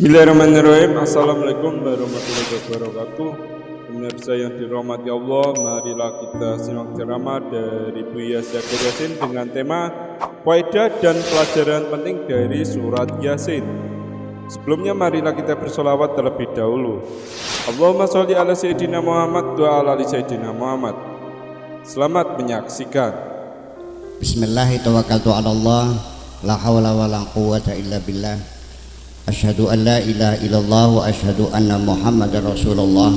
Bismillahirrahmanirrahim. Assalamualaikum warahmatullahi wabarakatuh. Pemirsa yang dirahmati Allah, marilah kita simak ceramah dari Buya Zakir Yasin dengan tema faedah dan pelajaran penting dari surat Yasin. Sebelumnya marilah kita bersolawat terlebih dahulu. Allahumma sholli ala Sayyidina Muhammad wa ala ali Sayyidina Muhammad. Selamat menyaksikan. Bismillahirrahmanirrahim. La hawla wa la quwwata illa billah. Asyhadu an la ilaha illallah wa asyhadu anna Muhammadar Rasulullah.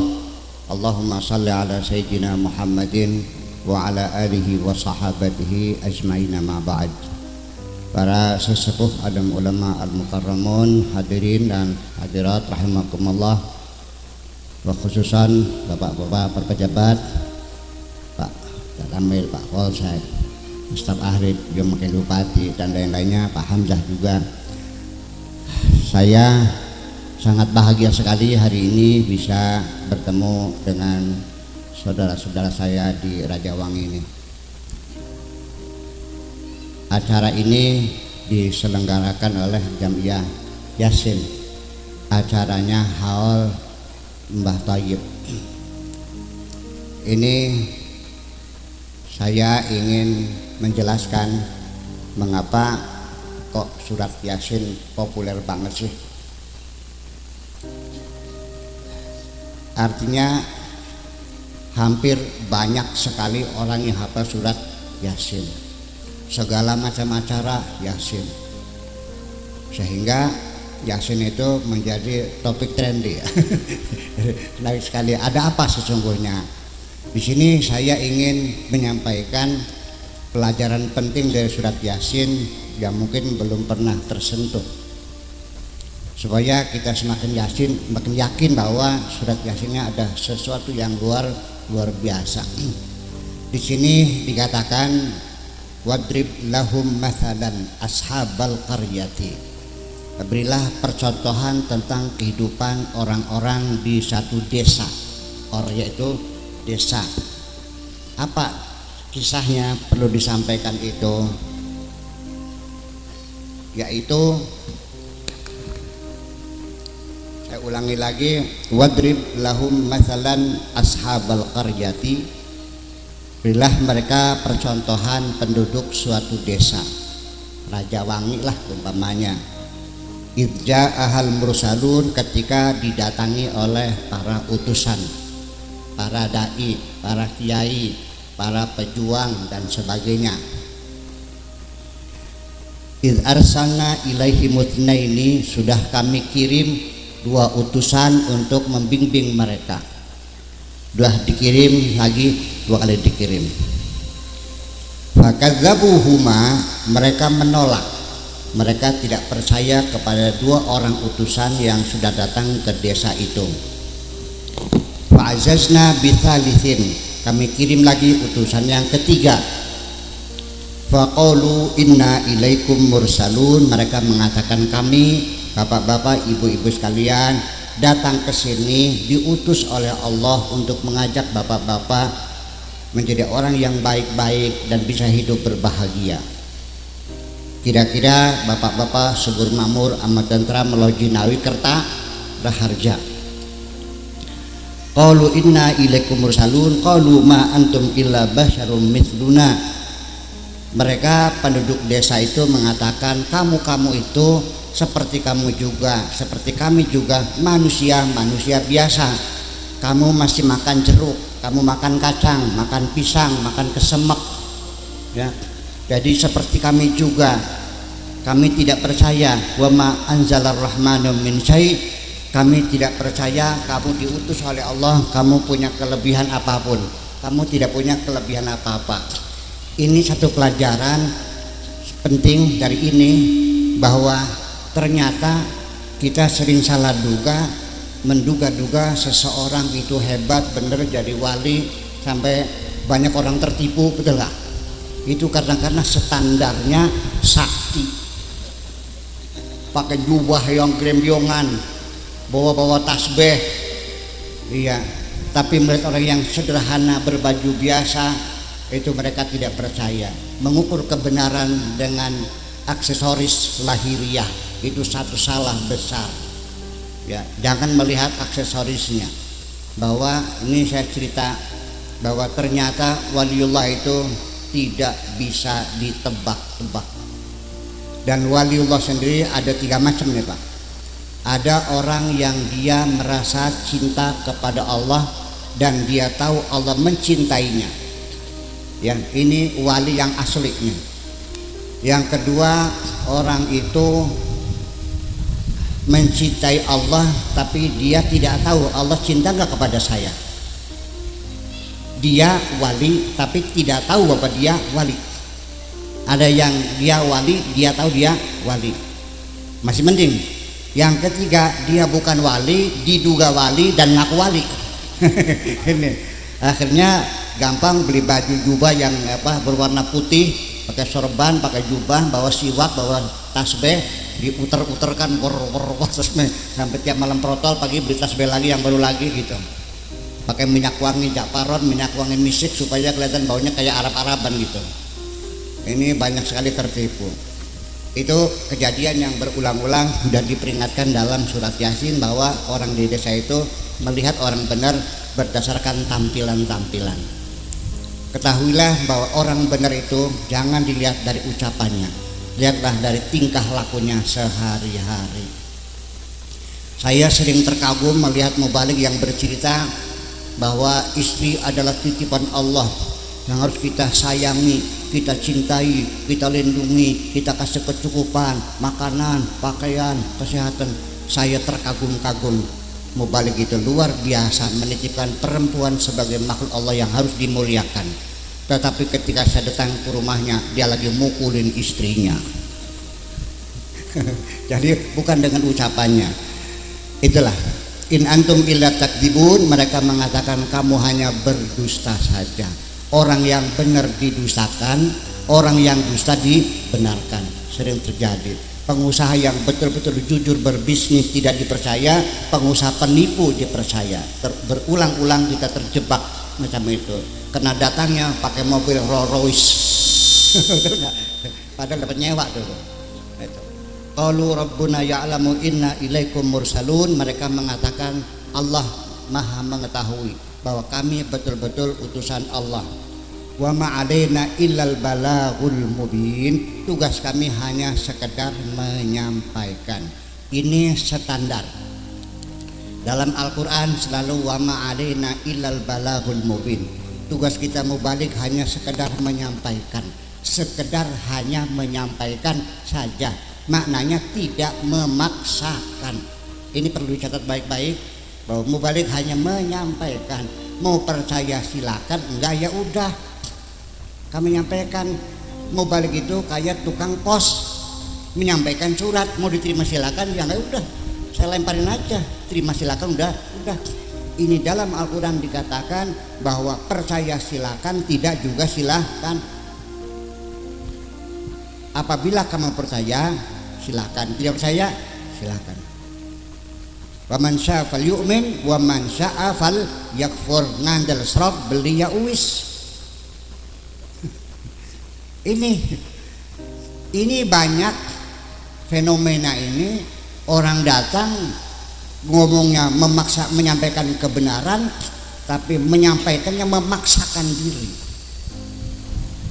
Allahumma salli ala Sayyidina Muhammadin wa ala alihi wa sahabatihi ajmain, ma ba'd. Para sesepuh adam ulama al-mukarramun, hadirin dan hadirat rahimakumullah, wa khususan bapak-bapak pejabat, Pak Ramil, Pak Polsek, Staf Ahli, Wakil Bupati dan lain-lainnya, Pak Hamzah juga. Saya sangat bahagia sekali hari ini bisa bertemu dengan saudara-saudara saya di Rajawangi ini. Acara ini diselenggarakan oleh Jamiah Yasin. Acaranya Haul Mbah Thayyib. Ini saya ingin menjelaskan mengapa kok surat Yasin populer banget sih. Artinya hampir banyak sekali orang yang hafal surat Yasin, segala macam acara Yasin, sehingga Yasin itu menjadi topik trendy ya. Menarik sekali. Ada apa sesungguhnya? Di sini saya ingin menyampaikan pelajaran penting dari surat Yasin yang mungkin belum pernah tersentuh, supaya kita semakin yakin bahwa surat Yasinnya ada sesuatu yang luar biasa. Di sini dikatakan wadrib lahum mathalan ashabal qaryati. Berilah percontohan tentang kehidupan orang-orang di satu desa. Qarya itu desa. Apa kisahnya perlu disampaikan itu? Yaitu, saya ulangi lagi, wadrib lahum mathalan ashabal qaryati. Berilah mereka percontohan penduduk suatu desa, Rajawangi lah umpamanya. Idja ahal mursalun, ketika didatangi oleh para utusan, para dai, para kiai, para pejuang dan sebagainya. Idh arsalna ilaihi mutnaini, sudah kami kirim dua utusan untuk membimbing mereka. Sudah dikirim lagi, dua kali dikirim. Fakadzabuhuma, mereka menolak. Mereka tidak percaya kepada dua orang utusan yang sudah datang ke desa itu. Fa'azazna bitsalitsin, kami kirim lagi utusan yang ketiga. Faqalu inna ilaikum mursalun, mereka mengatakan kami, bapak-bapak, ibu-ibu sekalian, datang ke sini diutus oleh Allah untuk mengajak bapak-bapak menjadi orang yang baik-baik dan bisa hidup berbahagia. Kira-kira bapak-bapak subur makmur, amat tentram, melojinawi kerta raharja. Qalu inna ilaikum mursalun, qalu ma antum illa basyarum mithluna. Mereka penduduk desa itu mengatakan, kamu itu seperti kamu juga, seperti kami juga, manusia biasa. Kamu masih makan jeruk, kamu makan kacang, makan pisang, makan kesemek ya. Jadi seperti kami juga. Kami tidak percaya wa ma anzalar rahmanu min syai', kami tidak percaya kamu diutus oleh Allah, kamu punya kelebihan apapun. Kamu tidak punya kelebihan apa-apa. Ini satu pelajaran penting dari ini, bahwa ternyata kita sering salah menduga-duga seseorang itu hebat bener jadi wali sampai banyak orang tertipu, betul gak? Itu karena standarnya sakti, pakai jubah yang grembiongan, bawa tasbih, iya. Tapi melihat orang yang sederhana berbaju biasa, itu mereka tidak percaya. Mengukur kebenaran dengan aksesoris lahiriah itu satu salah besar. Ya, jangan melihat aksesorisnya. Bahwa ini saya cerita bahwa ternyata waliullah itu tidak bisa ditebak-tebak. Dan waliullah sendiri ada 3 macam nih Pak. Ada orang yang dia merasa cinta kepada Allah dan dia tahu Allah mencintainya. Yang ini wali yang aslinya. Yang kedua, orang itu mencintai Allah tapi dia tidak tahu Allah cinta nggak kepada saya. Dia wali tapi tidak tahu bahwa dia wali. Ada yang dia wali, dia tahu dia wali, masih mending. Yang ketiga, dia bukan wali, diduga wali dan ngaku wali. Ini akhirnya gampang beli baju jubah yang berwarna putih, pakai sorban, pakai jubah, bawa siwak, bawa tasbih, diputer-puterkan sampai tiap malam protol, pagi beli tasbih lagi yang baru lagi gitu. Pakai minyak wangi japaron, minyak wangi misik supaya kelihatan baunya kayak Arab-Araban gitu. Ini banyak sekali tertipu. Itu kejadian yang berulang-ulang, sudah diperingatkan dalam surat Yasin bahwa orang di desa itu melihat orang benar berdasarkan tampilan-tampilan. Ketahuilah bahwa orang benar itu jangan dilihat dari ucapannya, lihatlah dari tingkah lakunya sehari-hari. Saya sering terkagum melihat mubalik yang bercerita bahwa istri adalah titipan Allah yang harus kita sayangi, kita cintai, kita lindungi, kita kasih kecukupan, makanan, pakaian, kesehatan. Saya terkagum-kagum. Mubalik itu luar biasa menitipkan perempuan sebagai makhluk Allah yang harus dimuliakan. Tetapi ketika saya datang ke rumahnya, dia lagi mukulin istrinya. Jadi bukan dengan ucapannya. Itulah in antum illa takdzibun, mereka mengatakan kamu hanya berdusta saja. Orang yang benar didustakan, orang yang dusta dibenarkan. Sering terjadi. Pengusaha yang betul-betul jujur berbisnis tidak dipercaya, pengusaha penipu dipercaya. Berulang-ulang kita terjebak macam itu. Kena datangnya pakai mobil Rolls Royce. Padahal dapat nyewa dulu. Itu. Qalu rabbuna ya'lamu inna ilaikum mursalun, mereka mengatakan Allah Maha mengetahui bahwa kami betul-betul utusan Allah. Wa ma'alaina illal balaghul mubin, tugas kami hanya sekedar menyampaikan. Ini standar dalam Al-Quran, selalu wa ma'alaina illal balaghul mubin. Tugas kita mubalik hanya sekedar menyampaikan, sekedar hanya menyampaikan saja, maknanya tidak memaksakan. Ini perlu dicatat baik-baik bahwa mubalik hanya menyampaikan. Mau percaya silakan, enggak ya udah kami menyampaikan. Mau balik itu kayak tukang pos menyampaikan surat, mau diterima silakan, ya enggak udah saya lemparin aja, terima silakan, udah. Ini dalam Al-Quran dikatakan bahwa percaya silakan, tidak juga silakan. Apabila kamu percaya silakan, tidak percaya silakan. Wa man syaa falyu'min wa man syaa falyakfur, ngandel serok beli ya uwis. Ini banyak fenomena ini, orang datang ngomongnya memaksa menyampaikan kebenaran, tapi menyampaikannya memaksakan diri.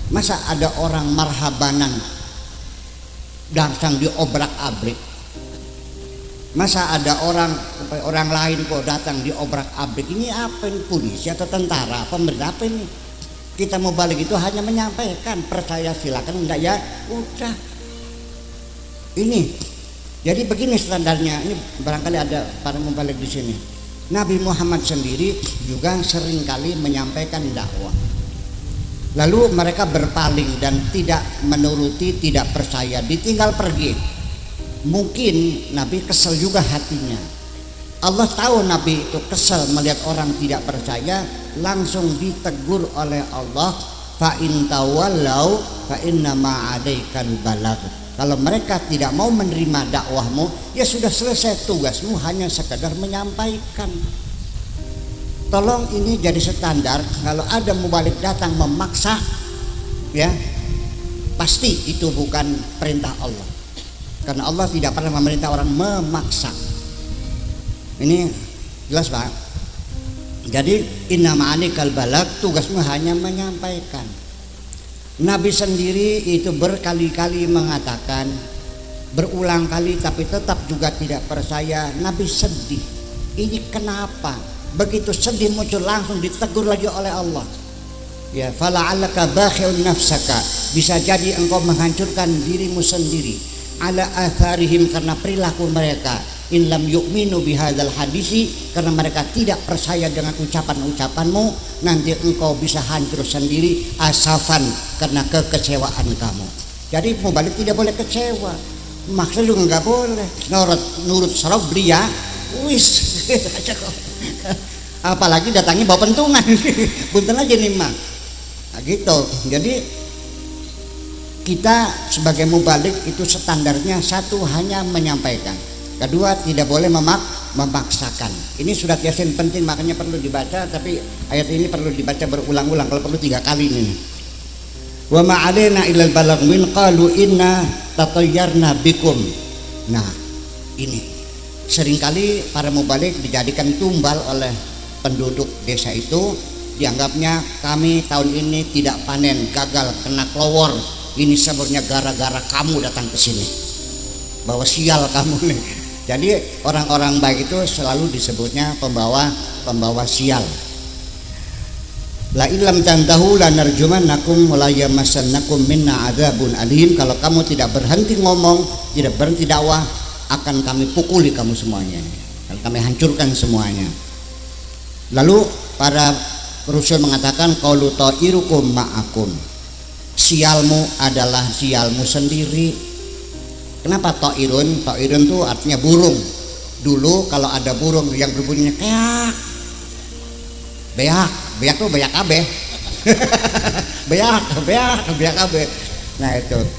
Masa ada orang marhabanan datang diobrak-abrik? Masa ada orang lain kok datang diobrak-abrik? Ini apa ini, polisi atau tentara? Pemerintah apa ini? Kita mau balik itu hanya menyampaikan, percaya silakan, enggak ya udah. Ini jadi begini standarnya. Ini barangkali ada para mubalik di sini. Nabi Muhammad sendiri juga seringkali menyampaikan dakwah, lalu mereka berpaling dan tidak menuruti, tidak percaya, ditinggal pergi. Mungkin Nabi kesel juga hatinya. Allah tahu Nabi itu kesel melihat orang tidak percaya, langsung ditegur oleh Allah, fa in tawallau fa inna ma 'alaikal balagh. Kalau mereka tidak mau menerima dakwahmu, ya sudah selesai, tugasmu hanya sekedar menyampaikan. Tolong ini jadi standar. Kalau ada mubalik datang memaksa, ya pasti itu bukan perintah Allah. Karena Allah tidak pernah memerintah orang memaksa. Ini jelas Pak. Jadi innama alikal balag, tugasmu hanya menyampaikan. Nabi sendiri itu berkali-kali mengatakan, berulang kali, tapi tetap juga tidak percaya. Nabi sedih. Ini kenapa? Begitu sedih muncul langsung ditegur lagi oleh Allah. Ya, fala'allaka bakhi'un nafsaka, bisa jadi engkau menghancurkan dirimu sendiri ala atharihim, karena perilaku mereka, in lam yu'minu bihadzal hadisi, karena mereka tidak percaya dengan ucapan-ucapanmu, nanti engkau bisa hancur sendiri asafan, karena kekecewaan kamu. Jadi mubalik tidak boleh kecewa, maksudnya nggak boleh nurut sarabli ya, wis apalagi datangnya bawa pentungan punten aja nih mak. Nah, gitu. Jadi kita sebagai mubalik itu standarnya satu, hanya menyampaikan. Kedua, tidak boleh memaksakan. Ini surat Yasin penting, makanya perlu dibaca, tapi ayat ini perlu dibaca berulang-ulang, kalau perlu 3 kali ini. Wa ma 'alaina illal balagh min qalu inna tatayyarna bikum. Nah, ini seringkali para mubalik dijadikan tumbal oleh penduduk desa itu. Dianggapnya kami tahun ini tidak panen, gagal, kena kelowor. Ini sebenarnya gara-gara kamu datang ke sini. Bawa sial kamu nih. Jadi orang-orang baik itu selalu disebutnya pembawa sial. La illam tantahu lanarjumannakum wa la yamassannakum minna adzabun alim. Kalau kamu tidak berhenti ngomong, tidak berhenti dakwah, akan kami pukuli kamu semuanya. Akan kami hancurkan semuanya. Lalu para Rasul mengatakan qaulu ta'irukum ma'akum, sialmu adalah sialmu sendiri. Kenapa ta'irun? Ta'irun itu artinya burung. Dulu kalau ada burung yang berbunyinya kayak beak tuh beak abe beak abe. Nah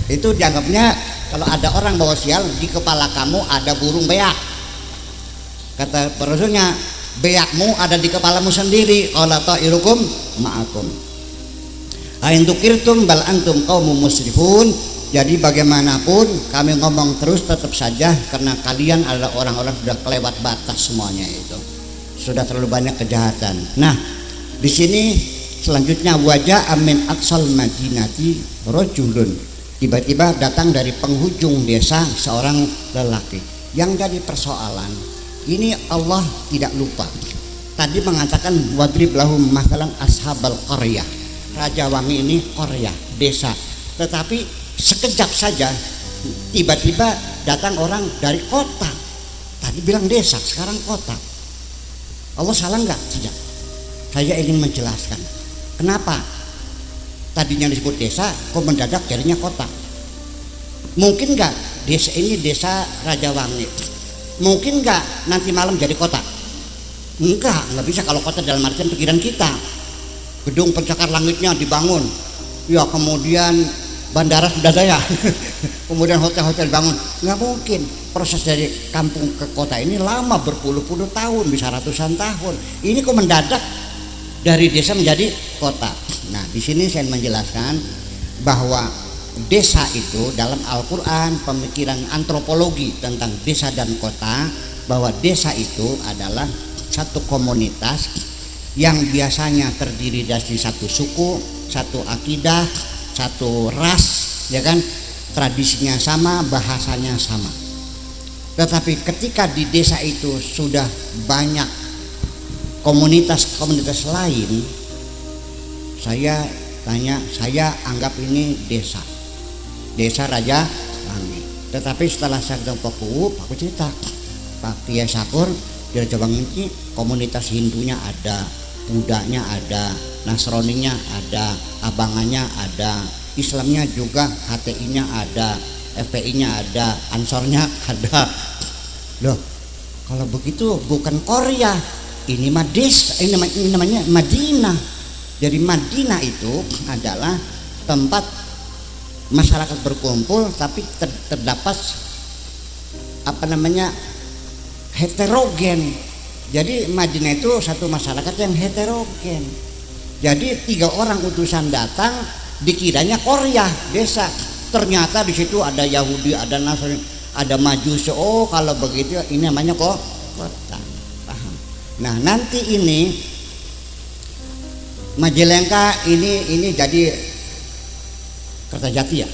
itu dianggapnya kalau ada orang bawa sial, di kepala kamu ada burung beak. Kata Rasulnya, beakmu ada di kepalamu sendiri. Qala ta'irukum ma'akum ain tukirtum bal antum qaumun musrifun. Jadi bagaimanapun kami ngomong terus tetap saja, karena kalian adalah orang-orang sudah kelewat batas semuanya, itu sudah terlalu banyak kejahatan. Nah, di sini selanjutnya wajah amin aqsal madinati rajulun, tiba-tiba datang dari penghujung desa seorang lelaki. Yang jadi persoalan ini, Allah tidak lupa. Tadi mengatakan wadrib lahum masalan ashabal qaryah. Raja Wangi ini qaryah, desa. Tetapi sekejap saja tiba-tiba datang orang dari kota. Tadi bilang desa, sekarang kota. Allah salah enggak? Tidak. Saya ingin menjelaskan kenapa tadinya disebut desa kok mendadak jadinya kota. Mungkin enggak desa ini desa Raja Wangi? Mungkin enggak nanti malam jadi kota? Enggak bisa. Kalau kota dalam artian pikiran kita, gedung pencakar langitnya dibangun, ya kemudian bandara sudah ada, kemudian hotel-hotel bangun. Nggak mungkin. Proses dari kampung ke kota ini lama, berpuluh-puluh tahun, bisa ratusan tahun. Ini kok mendadak dari desa menjadi kota. Nah, di sini saya menjelaskan bahwa desa itu dalam Al-Quran, pemikiran antropologi tentang desa dan kota, bahwa desa itu adalah satu komunitas yang biasanya terdiri dari satu suku, satu akidah, satu ras, ya kan, tradisinya sama, bahasanya sama. Tetapi ketika di desa itu sudah banyak komunitas-komunitas lain, saya tanya, saya anggap ini desa Raja Wangi. Tetapi setelah saya ketemu Pak cerita, Pak Kiai Sakur di Raja Wangi ini komunitas Hindunya ada, Budanya ada, Nasroninya ada, abangannya ada, Islamnya juga, HTI-nya ada, FPI-nya ada, Ansornya ada. Loh, kalau begitu bukan Korea, ini ini namanya Madinah. Jadi Madinah itu adalah tempat masyarakat berkumpul, tapi terdapat heterogen. Jadi Madinah itu satu masyarakat yang heterogen. Jadi 3 orang utusan datang, dikiranya Korea desa. Ternyata di situ ada Yahudi, ada Nasrani, ada Majusi. Oh, kalau begitu ini namanya kok kota. Nah nanti ini Majalengka ini jadi Kertajati ya.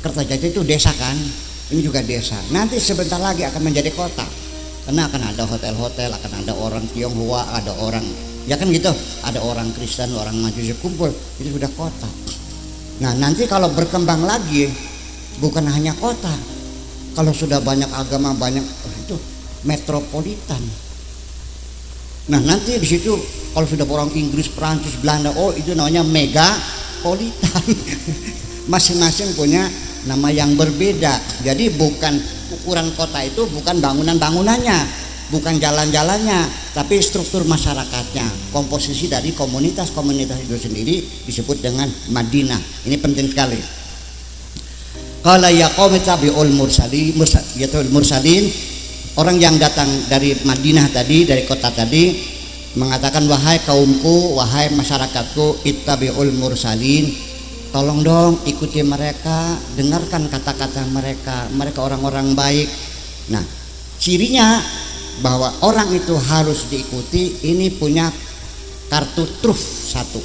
Kertajati itu desa kan, ini juga desa. Nanti sebentar lagi akan menjadi kota, karena akan ada hotel-hotel, akan ada orang Tionghoa, ada orang ya kan gitu, ada orang Kristen, orang Majusi kumpul, itu sudah kota. Nah nanti kalau berkembang lagi bukan hanya kota, kalau sudah banyak agama, banyak itu metropolitan. Nah nanti di situ kalau sudah orang Inggris, Prancis, Belanda, oh itu namanya megapolitan. Masing-masing punya nama yang berbeda. Jadi bukan ukuran kota itu bukan bangunan-bangunannya, bukan jalan-jalannya, tapi struktur masyarakatnya, komposisi dari komunitas-komunitas itu sendiri disebut dengan Madinah. Ini penting sekali. Qala ya qaumi tabi'ul mursalin, orang yang datang dari Madinah tadi, dari kota tadi, mengatakan wahai kaumku, wahai masyarakatku, ittabi'ul mursalin, tolong dong ikuti mereka, dengarkan kata-kata mereka, mereka orang-orang baik. Nah cirinya bahwa orang itu harus diikuti, ini punya kartu truf satu.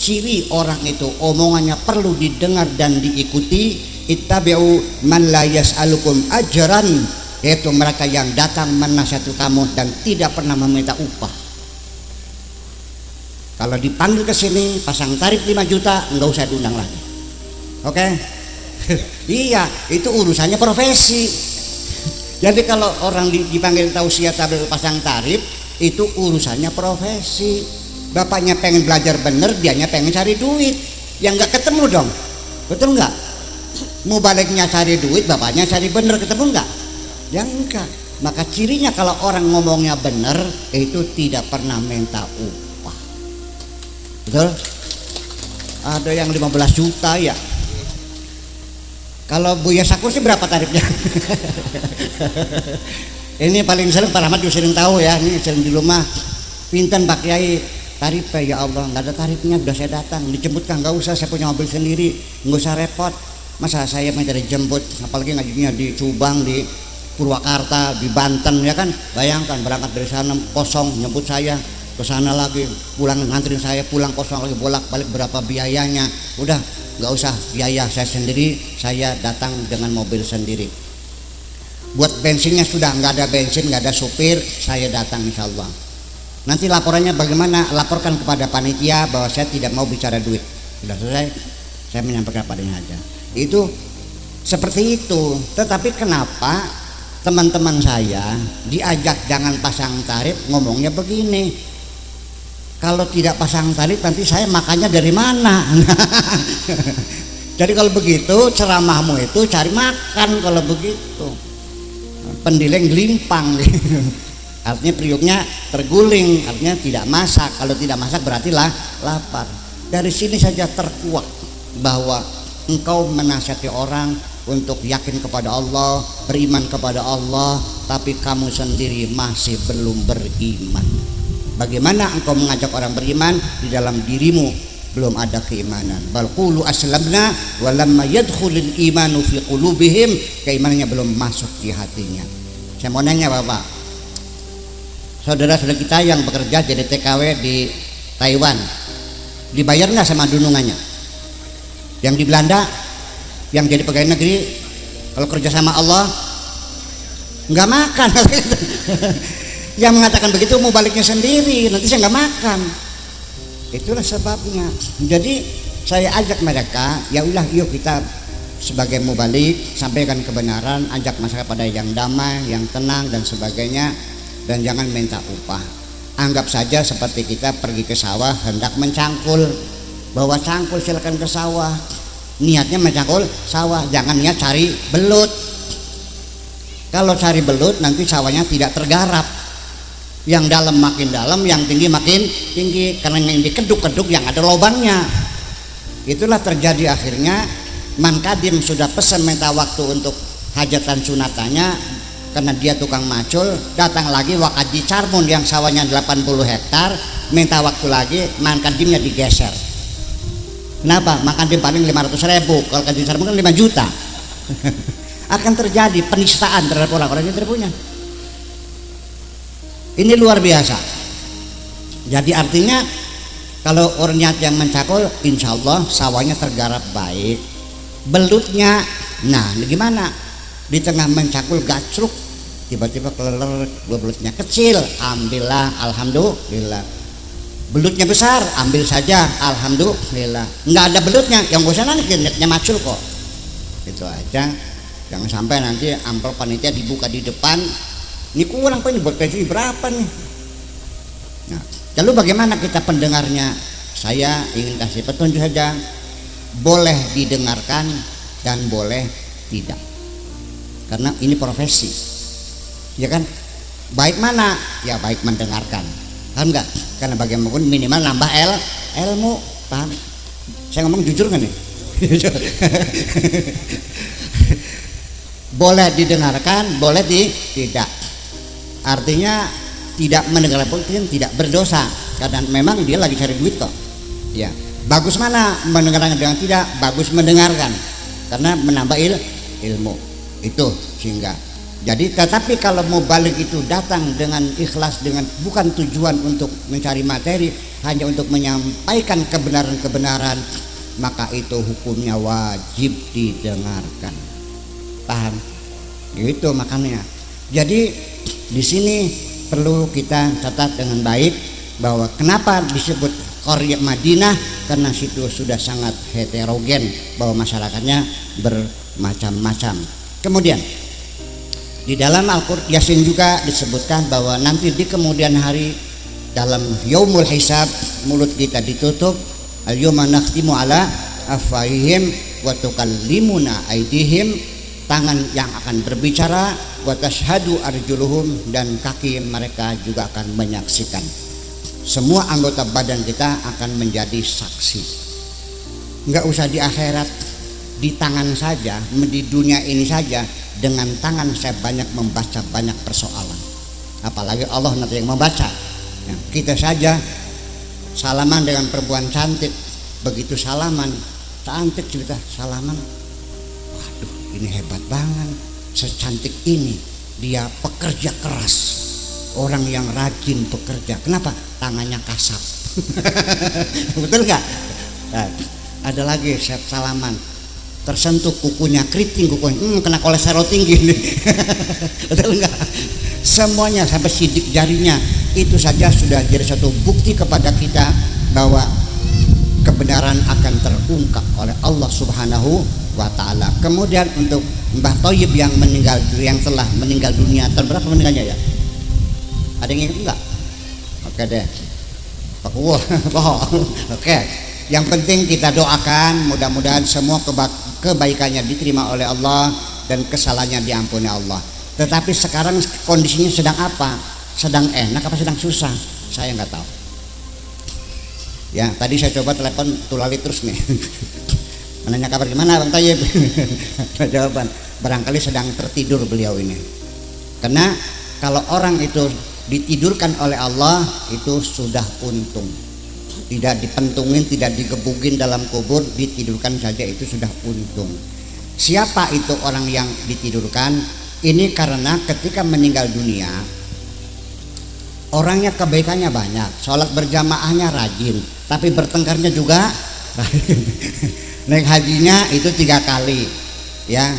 Ciri orang itu omongannya perlu didengar dan diikuti. Ittabi'u man la yas'alukum ajran, yaitu mereka yang datang menasihati kamu dan tidak pernah meminta upah. Kalau dipanggil ke sini pasang tarif 5 juta, enggak usah diundang lagi. Oke? Iya, itu urusannya profesi. Jadi kalau orang dipanggil tausiah tabel pasang tarif, itu urusannya profesi. Bapaknya pengen belajar bener, dianya pengen cari duit. Ya enggak ketemu dong. Betul enggak? Mau baliknya cari duit, bapaknya cari bener, ketemu enggak? Ya enggak. Maka cirinya kalau orang ngomongnya bener, itu tidak pernah minta upah. Betul? Ada yang 15 juta ya. Kalau Buya Sakur sih berapa tarifnya? Ini paling sering Pak Rahmat juga sering tahu ya. Ini sering di rumah. Pinten Pak Kiai tarifnya, ya Allah nggak ada tarifnya, udah saya datang dijemput kan nggak usah, saya punya mobil sendiri, nggak usah repot. Masa saya minta dijemput, apalagi ngajinya di Subang, di Purwakarta, di Banten ya kan. Bayangkan berangkat dari sana kosong, nyebut saya ke sana lagi, pulang nganterin saya pulang kosong lagi, bolak-balik berapa biayanya. Udah nggak usah biaya, saya sendiri, saya datang dengan mobil sendiri. Buat bensinnya sudah nggak ada bensin, nggak ada supir, saya datang insya Allah. Nanti laporannya bagaimana? Laporkan kepada panitia bahwa saya tidak mau bicara duit. Sudah selesai, saya menyampaikan padanya aja. Itu seperti itu. Tetapi kenapa teman-teman saya diajak jangan pasang tarif, ngomongnya begini? Kalau tidak pasang tarif nanti saya makannya dari mana? Jadi kalau begitu ceramahmu itu cari makan. Kalau begitu pendileng gelimpang. Artinya periuknya terguling, artinya tidak masak. Kalau tidak masak berarti lapar. Dari sini saja terkuak bahwa engkau menasihati orang untuk yakin kepada Allah, beriman kepada Allah, tapi kamu sendiri masih belum beriman. Bagaimana engkau mengajak orang beriman di dalam dirimu belum ada keimanan? Bal qulu aslamna wa lamma yadkhulul imanu fi qulubihim, keimanannya belum masuk di hatinya. Saya mau nanya Bapak, saudara-saudara kita yang bekerja jadi TKW di Taiwan, dibayar nggak sama dunungannya? Yang di Belanda, yang jadi pegawai negeri, kalau kerja sama Allah nggak makan. Yang mengatakan begitu mau baliknya sendiri, nanti saya nggak makan. Itulah sebabnya. Jadi saya ajak mereka, ya ulah yuk kita sebagai mubalik sampaikan kebenaran, ajak masyarakat pada yang damai, yang tenang dan sebagainya, dan jangan minta upah. Anggap saja seperti kita pergi ke sawah hendak mencangkul, bawa cangkul silakan ke sawah, niatnya mencangkul sawah, jangan niat cari belut. Kalau cari belut nanti sawahnya tidak tergarap, yang dalam makin dalam, yang tinggi makin tinggi, karena yang dikeduk-keduk yang ada lubangnya. Itulah terjadi akhirnya. Man Kadim sudah pesan minta waktu untuk hajatan sunatannya, karena dia tukang macul, datang lagi Wakaji Carmun yang sawahnya 80 hektar, minta waktu lagi, Man Kadimnya digeser. Kenapa? Man Kadim paling 500.000, kalau Kaji Carmun kan 5 juta. Akan terjadi penistaan terhadap orang-orang yang tidak punya. Ini luar biasa. Jadi artinya kalau orang niat yang mencakul, insya Allah sawahnya tergarap baik. Belutnya, nah gimana? Di tengah mencakul gacruk, tiba-tiba keleler, belutnya kecil, ambillah, alhamdulillah. Belutnya besar, ambil saja, alhamdulillah. Nggak ada belutnya, yang gak usah nangis, niatnya macul kok. Itu aja. Jangan sampai nanti amplop panitia dibuka di depan. Ini kurang pak, ini buat gaji berapa nih? Nah, lalu bagaimana kita pendengarnya? Saya ingin kasih petunjuk saja. Boleh didengarkan dan boleh tidak. Karena ini profesi. Ya kan? Baik mana? Ya baik mendengarkan. Paham enggak? Karena bagaimanapun minimal nambah ilmu. Paham? Saya ngomong jujur kan nih? Boleh didengarkan, boleh tidak. Artinya tidak mendengar pun tidak berdosa karena memang dia lagi cari duit kok. Ya, bagus mana mendengarkan dengan tidak? Bagus mendengarkan karena menambah ilmu itu sehingga. Jadi tetapi kalau mau balik itu datang dengan ikhlas, dengan bukan tujuan untuk mencari materi, hanya untuk menyampaikan kebenaran-kebenaran, maka itu hukumnya wajib didengarkan. Paham? Itu makanya. Jadi di sini perlu kita catat dengan baik bahwa kenapa disebut Qaryah Madinah, karena situ sudah sangat heterogen, bahwa masyarakatnya bermacam-macam. Kemudian di dalam Al-Qur'an Yasin juga disebutkan bahwa nanti di kemudian hari dalam yaumul hisab mulut kita ditutup, al-yawma nakhtimu ala afwahihim wa tukallimuna aydihim, tangan yang akan berbicara, wa tashhadu arjuluhum, dan kaki mereka juga akan menyaksikan. Semua anggota badan kita akan menjadi saksi. Enggak usah di akhirat, di tangan saja, di dunia ini saja, dengan tangan saya banyak membaca banyak persoalan. Apalagi Allah nanti yang membaca. Ya, kita saja salaman dengan perempuan cantik, begitu salaman, cantik cerita salaman. Waduh, ini hebat banget, secantik ini, dia pekerja keras, orang yang rajin bekerja. Kenapa? Tangannya kasar. Betul nggak? Nah, ada lagi salaman, tersentuh kukunya, keriting kukunya, kena kolesterol tinggi nih. Betul nggak? Semuanya sampai sidik jarinya, itu saja sudah jadi satu bukti kepada kita bahwa kebenaran akan terungkap oleh Allah Subhanahu wa Ta'ala. Kemudian untuk Mbah Thayyib yang meninggal, yang telah meninggal dunia, tahun berapa meninggalnya ya? Ada yang ingat enggak? Oke deh. Oke. Yang penting kita doakan mudah-mudahan semua kebaikannya diterima oleh Allah dan kesalahannya diampuni Allah. Tetapi sekarang kondisinya sedang apa? Sedang enak apa sedang susah? Saya nggak tahu. Ya, tadi saya coba telepon Tulali terus nih. Menanya kabar gimana Bang Thayyib? Jawaban, barangkali sedang tertidur beliau ini. Karena kalau orang itu ditidurkan oleh Allah itu sudah untung. Tidak dipentungin, tidak digebukin dalam kubur, ditidurkan saja itu sudah untung. Siapa itu orang yang ditidurkan? Ini karena ketika meninggal dunia orangnya kebaikannya banyak, sholat berjamaahnya rajin, tapi bertengkarnya juga rajin. Naik hajinya itu 3 kali ya,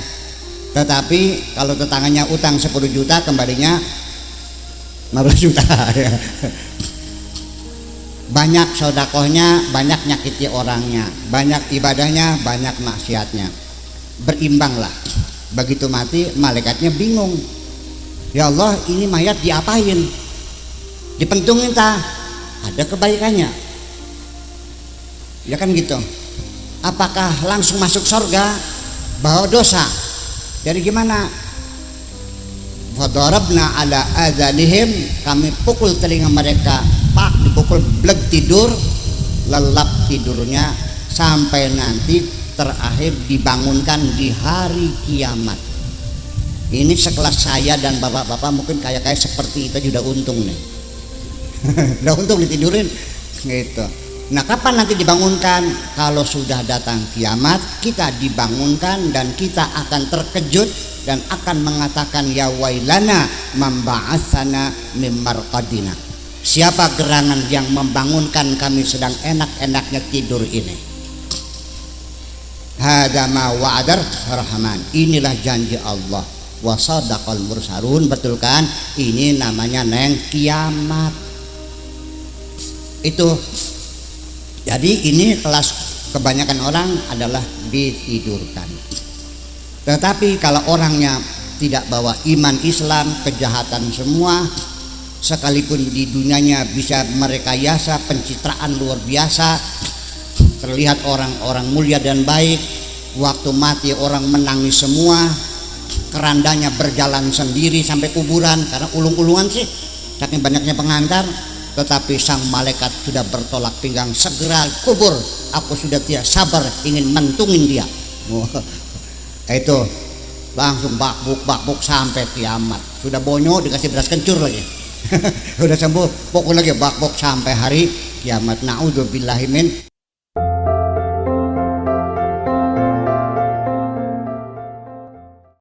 tetapi kalau tetangganya utang 10 juta kembalinya 15 juta ya. Banyak sodakohnya, banyak nyakiti orangnya, banyak ibadahnya, banyak maksiatnya. Berimbanglah. Begitu mati malaikatnya bingung, ya Allah ini mayat diapain? Dipentungin tak? Ada kebaikannya ya kan gitu. Apakah langsung masuk surga? Bawa dosa? Dari gimana? Fadarabna ala adhanihim, kami pukul telinga mereka, pak, dipukul bleg, tidur, lelap tidurnya sampai nanti terakhir dibangunkan di hari kiamat. Ini sekelas saya dan bapak-bapak mungkin kayak seperti itu sudah untung nih. Udah untung ditidurin gitu. Nah, kapan nanti dibangunkan? Kalau sudah datang kiamat, kita dibangunkan dan kita akan terkejut dan akan mengatakan ya wailana mamba'atsana mim marqadina. Siapa gerangan yang membangunkan kami sedang enak-enaknya tidur ini? Hadza ma wa'adar rahman. Inilah janji Allah. Wa sadaqal mursalun, betul kan? Ini namanya neng kiamat. Itu. Jadi ini kelas kebanyakan orang adalah ditidurkan. Tetapi kalau orangnya tidak bawa iman Islam, kejahatan semua, sekalipun di dunianya bisa merekayasa pencitraan luar biasa, terlihat orang-orang mulia dan baik, waktu mati orang menangis semua, kerandanya berjalan sendiri sampai kuburan karena ulung-ulungan sih, saking banyaknya pengantar. Tetapi sang malaikat sudah bertolak pinggang, segera kubur, aku sudah tidak sabar ingin mentungin dia. Itu langsung bakbuk sampai kiamat. Sudah bonyo dikasih beras kencur lagi. Udah sembuh, pokok lagi bakbuk sampai hari kiamat. Naudzubillahi min